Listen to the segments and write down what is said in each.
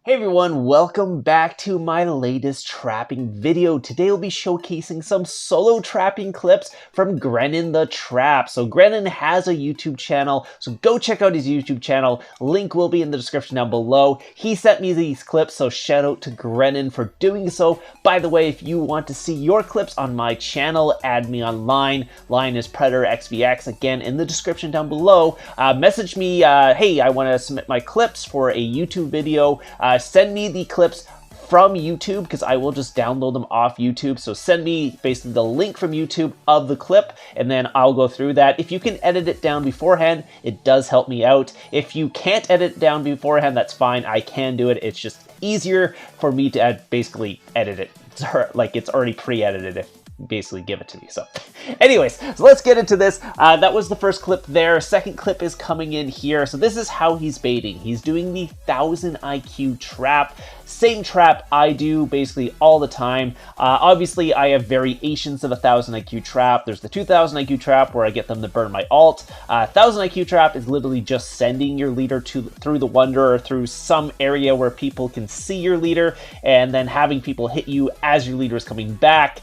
Hey everyone, welcome back to my latest trapping video. Today we'll be showcasing some solo trapping clips from Grenin the Trap. So Grenin has a YouTube channel, so go check out his YouTube channel. Link will be in the description down below. He sent me these clips, so shout out to Grenin for doing so. By the way, if you want to see your clips on my channel, add me online. Line is Predatorxvx, again in the description down below. Message me, hey, I want to submit my clips for a YouTube video. Send me the clips from YouTube because I will just download them off YouTube. So send me basically the link from YouTube of the clip and then I'll go through that. If you can edit it down beforehand, it does help me out. If you can't edit it down beforehand, that's fine. I can do it. It's just easier for me to basically edit it. Like it's already pre-edited if basically give it to me. So anyways, so let's get into this. That was the first clip there. Second clip is coming in here. So this is how he's baiting. He's doing the 1000 IQ trap. Same trap I do basically all the time. Obviously, I have variations of a 1000 IQ trap. There's the 2000 IQ trap where I get them to burn my alt. 1000 IQ trap is literally just sending your leader through the Wonder or through some area where people can see your leader and then having people hit you as your leader is coming back.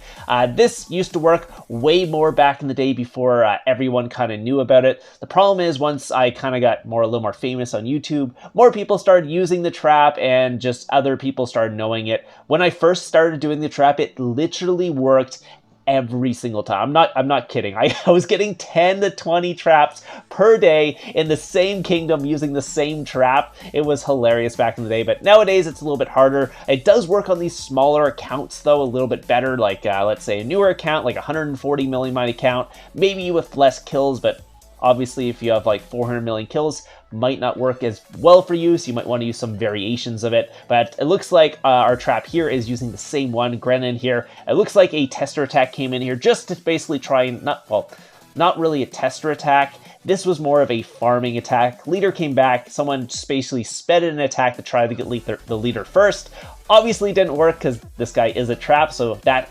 This used to work way more back in the day before everyone kind of knew about it. The problem is once I kind of got a little more famous on YouTube, more people started using the trap and just other people started knowing it. When I first started doing the trap, it literally worked every single time. I'm not kidding. I was getting 10 to 20 traps per day in the same kingdom using the same trap. It was hilarious back in the day, but nowadays it's a little bit harder. It does work on these smaller accounts though a little bit better, like let's say a newer account, like 140 million mine account, maybe with less kills, but obviously if you have like 400 million kills, might not work as well for you, so you might want to use some variations of it. But it looks like our trap here is using the same one, Grenin here. It looks like a tester attack came in here just to basically try and, not really a tester attack. This was more of a farming attack. Leader came back, someone just basically sped in an attack to try to get the leader first. Obviously didn't work because this guy is a trap, so that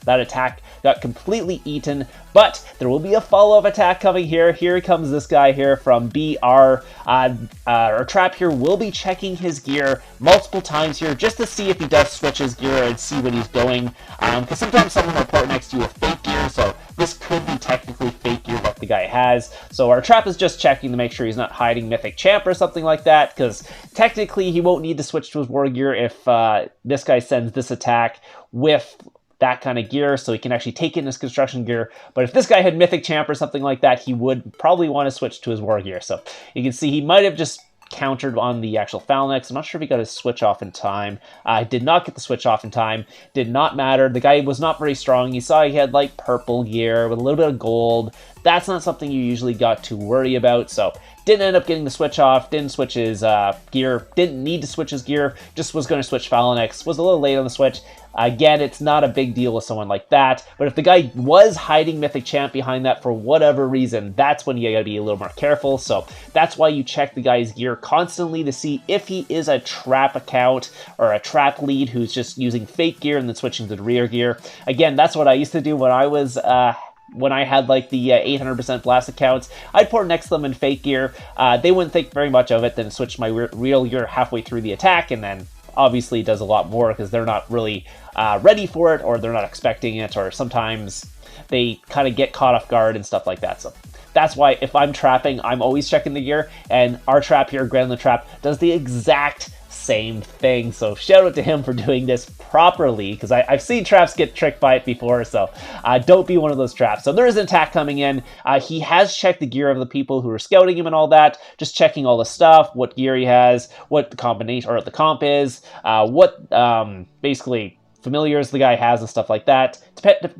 attack got completely eaten. But there will be a follow-up attack coming here. Here comes this guy here from BR. Our trap here will be checking his gear multiple times here just to see if he does switch his gear and see what he's going. Because sometimes someone will report next to you with fake gear, so this could be technically fake gear that the guy has. So our trap is just checking to make sure he's not hiding Mythic Champ or something like that, because technically he won't need to switch to his war gear if this guy sends this attack with that kind of gear, so he can actually take in his construction gear. But if this guy had Mythic Champ or something like that, he would probably want to switch to his war gear. So you can see he might have just countered on the actual Phalanx. I'm not sure if he got his switch off in time. I did not get the switch off in time. Did not matter. The guy was not very strong. You saw he had like purple gear with a little bit of gold. That's not something you usually got to worry about. So didn't end up getting the switch off. Didn't switch his gear. Didn't need to switch his gear. Just was going to switch Phalanx. Was a little late on the switch. Again, it's not a big deal with someone like that, but if the guy was hiding Mythic Champ behind that for whatever reason, that's when you gotta be a little more careful. So that's why you check the guy's gear constantly to see if he is a trap account or a trap lead who's just using fake gear and then switching to the rear gear. Again, that's what I used to do when I was when I had like the 800% blast accounts. I'd pour next to them in fake gear. They wouldn't think very much of it, then switch my real gear halfway through the attack, and then obviously does a lot more because they're not really ready for it, or they're not expecting it, or sometimes they kind of get caught off guard and stuff like that. So that's why if I'm trapping, I'm always checking the gear, and our trap here, Grenin the Trap, does the exact same thing. So shout out to him for doing this properly, because I've seen traps get tricked by it before, so don't be one of those traps. So there is an attack coming in. He has checked the gear of the people who are scouting him and all that, just checking all the stuff, what gear he has, what the combination or the comp is, what basically familiars the guy has and stuff like that,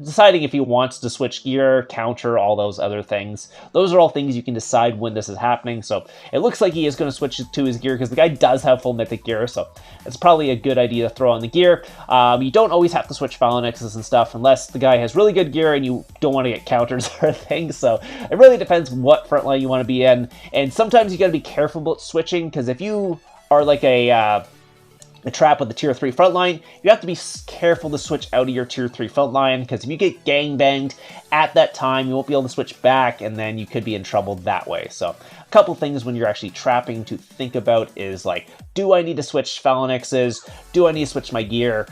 deciding if he wants to switch gear, counter, all those other things. Those are all things you can decide when this is happening. So it looks like he is going to switch to his gear because the guy does have full mythic gear, so it's probably a good idea to throw on the gear. You don't always have to switch phalanxes and stuff unless the guy has really good gear and you don't want to get counters or things. So it really depends what front line you want to be in, and sometimes you got to be careful about switching, because if you are like a trap with the tier 3 front line, you have to be careful to switch out of your tier 3 front line, because if you get gang banged at that time, you won't be able to switch back, and then you could be in trouble that way. So a couple things when you're actually trapping to think about is like, do I need to switch phalanxes? Do I need to switch my gear?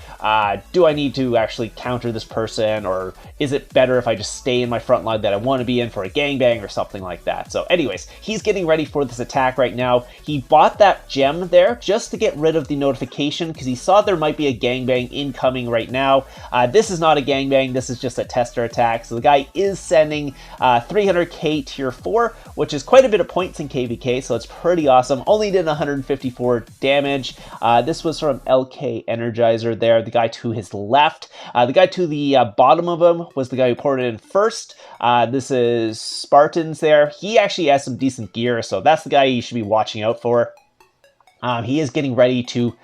Do I need to actually counter this person? Or is it better if I just stay in my front line that I want to be in for a gangbang or something like that? So anyways, he's getting ready for this attack right now. He bought that gem there just to get rid of the notification because he saw there might be a gangbang incoming right now. This is not a gangbang, this is just a tester attack. So the guy is sending 300k tier 4, which is quite a bit of points in KVK, so it's pretty awesome. Only did 154 damage. This was from LK Energizer there, the guy to his left. The guy to the bottom of him was the guy who poured it in first. This is Spartans there. He actually has some decent gear, so that's the guy you should be watching out for. He is getting ready to,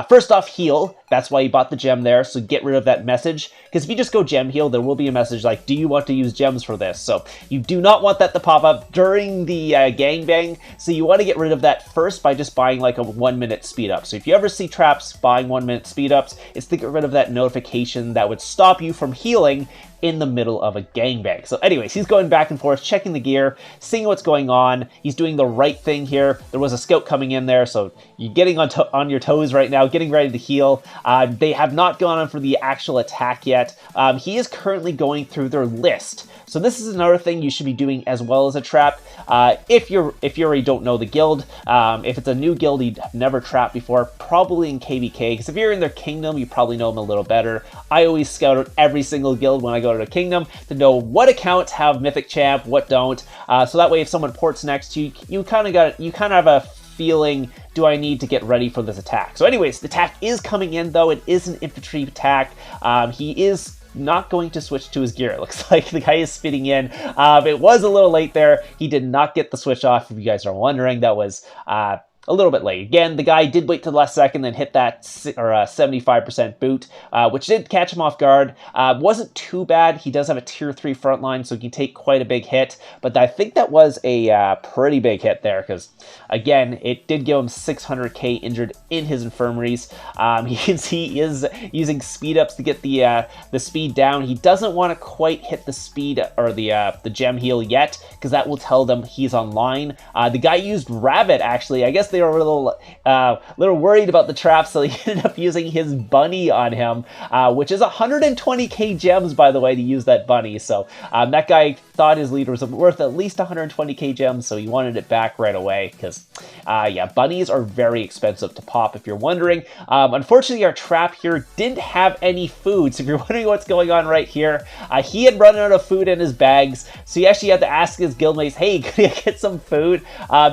first off, heal. That's why he bought the gem there, so get rid of that message. Because if you just go gem heal, there will be a message like, do you want to use gems for this? So you do not want that to pop up during the gangbang. So you want to get rid of that first by just buying like a 1 minute speed up. So if you ever see traps buying 1 minute speed ups, it's to get rid of that notification that would stop you from healing in the middle of a gangbang. So anyways, he's going back and forth, checking the gear, seeing what's going on. He's doing the right thing here. There was a scout coming in there, so you're getting on your toes right now, getting ready to heal. They have not gone on for the actual attack yet. He is currently going through their list. So this is another thing you should be doing as well as a trap. If you already don't know the guild, if it's a new guild you've never trapped before, probably in KVK, because if you're in their kingdom, you probably know them a little better. I always scout out every single guild when I go to the kingdom to know what accounts have mythic champ, what don't. So that way, if someone ports next to you, you kind of have a feeling, do I need to get ready for this attack? So anyways, the attack is coming in though. It is an infantry attack. He is not going to switch to his gear. It looks like the guy is spitting in. It was a little late there. He did not get the switch off. If you guys are wondering, that was a little bit late. Again, the guy did wait till the last second, then hit that 75% boot, which did catch him off guard. Wasn't too bad. He does have a tier 3 front line, so he can take quite a big hit, but I think that was a pretty big hit there, because again, it did give him 600k injured in his infirmaries. You can see he is using speed ups to get the speed down. He doesn't want to quite hit the speed or the gem heal yet, because that will tell them he's online. The guy used Rabbit, actually. I guess they were a little worried about the trap, so he ended up using his bunny on him, which is 120k gems, by the way, to use that bunny. So that guy thought his leader was worth at least 120k gems, so he wanted it back right away, because yeah, bunnies are very expensive to pop, if you're wondering. Unfortunately, our trap here didn't have any food, so if you're wondering what's going on right here, he had run out of food in his bags, so he actually had to ask his guildmates, hey, can I get some food?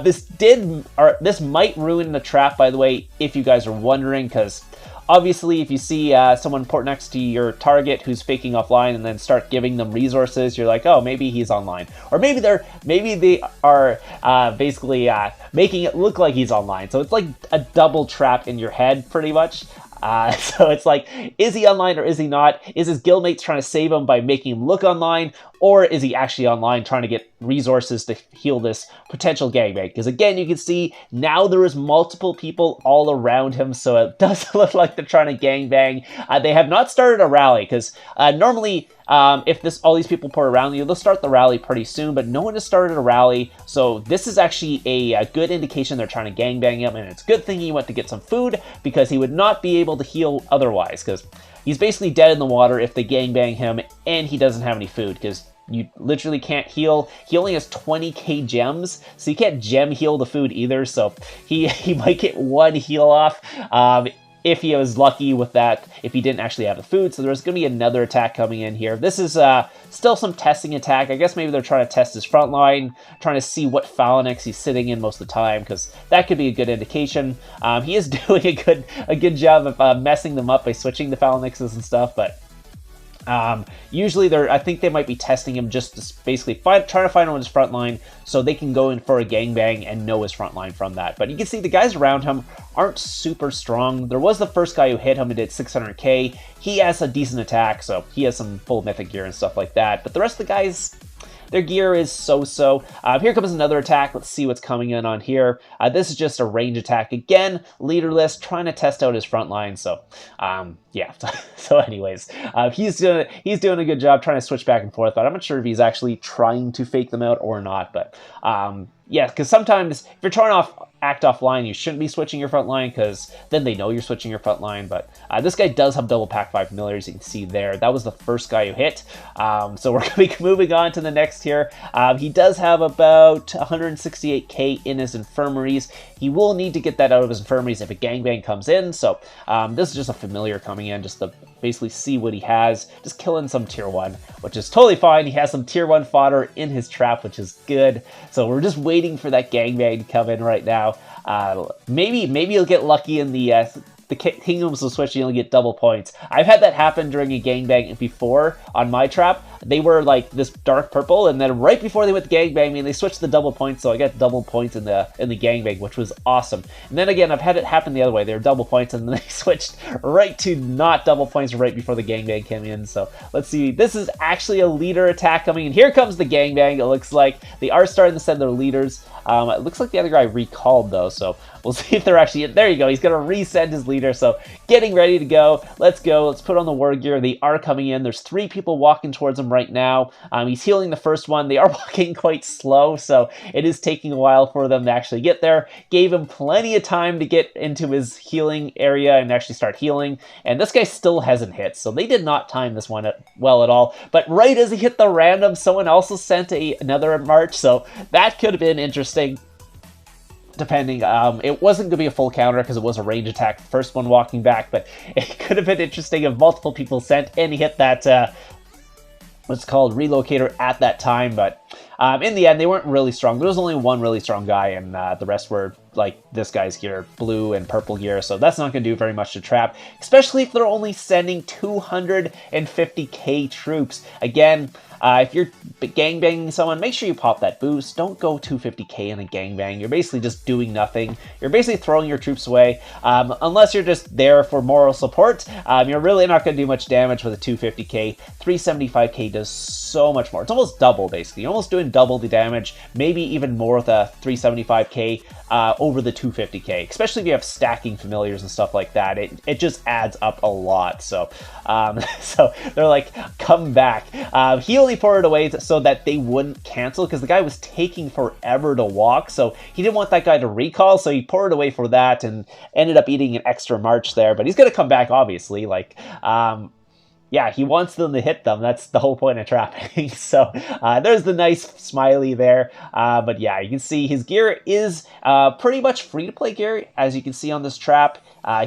This might ruin the trap, by the way, if you guys are wondering, because obviously, if you see someone port next to your target who's faking offline and then start giving them resources, you're like, oh, maybe he's online, or maybe they are basically making it look like he's online. So it's like a double trap in your head, pretty much. So it's like, is he online or is he not? Is his guildmates trying to save him by making him look online? Or is he actually online trying to get resources to heal this potential gangbang? Because again, you can see now there is multiple people all around him, so it does look like they're trying to gangbang. They have not started a rally, because normally if all these people pour around you, they'll start the rally pretty soon, but no one has started a rally, so this is actually a good indication they're trying to gangbang him, and it's a good thing he went to get some food, because he would not be able to heal otherwise, because he's basically dead in the water if they gangbang him and he doesn't have any food, because you literally can't heal. He only has 20k gems, so you can't gem heal the food either, so he might get one heal off if he was lucky with that, if he didn't actually have the food. So there's going to be another attack coming in here. This is still some testing attack. I guess maybe they're trying to test his front line, trying to see what phalanx he's sitting in most of the time, because that could be a good indication. He is doing a good job of messing them up by switching the phalanxes and stuff, but usually I think they might be testing him just to basically trying to find him on his front line so they can go in for a gangbang and know his front line from that. But you can see the guys around him aren't super strong. There was the first guy who hit him and did 600k. He has a decent attack, so he has some full mythic gear and stuff like that. But the rest of the guys, their gear is so-so. Here comes another attack. Let's see what's coming in on here. This is just a range attack. Again, leaderless, trying to test out his front line. So, yeah. So anyways, he's doing a good job trying to switch back and forth, but I'm not sure if he's actually trying to fake them out or not. But, yeah, because sometimes if you're trying off act offline, you shouldn't be switching your front line because then they know you're switching your front line. But this guy does have double pack 5 familiars, you can see there. That was the first guy you hit. So we're going to be moving on to the next here. He does have about 168k in his infirmaries. He will need to get that out of his infirmaries if a gangbang comes in. So this is just a familiar coming in just to basically see what he has. Just killing some tier 1, which is totally fine. He has some tier 1 fodder in his trap, which is good. So we're just waiting for that gangbang to come in right now. Maybe you'll get lucky in the kingdoms will switch and you'll get double points. I've had that happen during a gangbang before on my trap. They were like this dark purple, and then right before they went to gangbang, they switched the double points, so I got double points in the gangbang, which was awesome. And then again, I've had it happen the other way. They were double points, and then they switched right to not double points right before the gangbang came in. So let's see. This is actually a leader attack coming in. Here comes the gangbang. It looks like they are starting to send their leaders. It looks like the other guy recalled though, so we'll see if they're actually. There you go. He's gonna resend his leader. So getting ready to go. Let's go. Let's put on the war gear. They are coming in. There's 3 people walking towards him right now. He's healing the first one. They are walking quite slow, so it is taking a while for them to actually get there. Gave him plenty of time to get into his healing area and actually start healing. And this guy still hasn't hit, so they did not time this one well at all. But right as he hit the random, someone also sent another march, so that could have been interesting. Depending, it wasn't going to be a full counter because it was a range attack, first one walking back, but it could have been interesting if multiple people sent and he hit that, what's called relocator at that time. But in the end, they weren't really strong. There was only one really strong guy, and the rest were like this guy's gear, blue and purple gear, so that's not going to do very much to trap, especially if they're only sending 250k troops. Again, if you're gangbanging someone, make sure you pop that boost. Don't go 250k in a gangbang. You're basically just doing nothing. You're basically throwing your troops away. Unless you're just there for moral support, you're really not going to do much damage with a 250k. 375k does so much more. It's almost double, basically. You're almost doing double the damage, maybe even more with a 375k over the 250k, especially if you have stacking familiars and stuff like that. It just adds up a lot. So so they're like, come back. He only poured it away so that they wouldn't cancel, because the guy was taking forever to walk, so he didn't want that guy to recall, so he poured it away for that and ended up eating an extra march there. But he's gonna come back, obviously. Like yeah, he wants them to hit them. That's the whole point of trapping. So there's the nice smiley there. But yeah, you can see his gear is pretty much free-to-play gear, as you can see on this trap.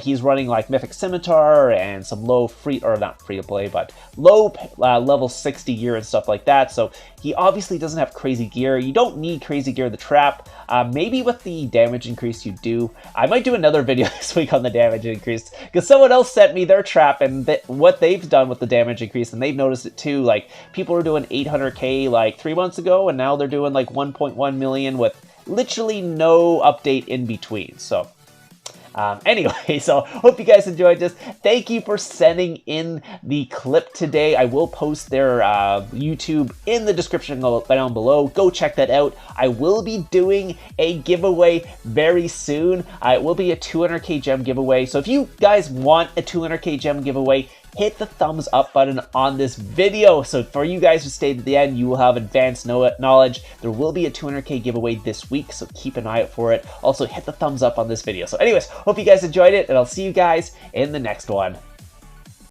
He's running like Mythic Scimitar and some low not free-to-play, but low level 60 gear and stuff like that. So he obviously doesn't have crazy gear. You don't need crazy gear to trap. Maybe with the damage increase you do. I might do another video this week on the damage increase, because someone else sent me their trap and what they've done with the damage increase, and they've noticed it too. Like, people were doing 800k like 3 months ago, and now they're doing like 1.1 million with literally no update in between. So anyway, so hope you guys enjoyed this. Thank you for sending in the clip today. I will post their YouTube in the description down below. Go check that out. I will be doing a giveaway very soon. It will be a 200k gem giveaway. So if you guys want a 200k gem giveaway, hit the thumbs up button on this video. So for you guys who stayed to the end, you will have advanced knowledge. There will be a 200k giveaway this week, so keep an eye out for it. Also, hit the thumbs up on this video. So anyways, hope you guys enjoyed it, and I'll see you guys in the next one.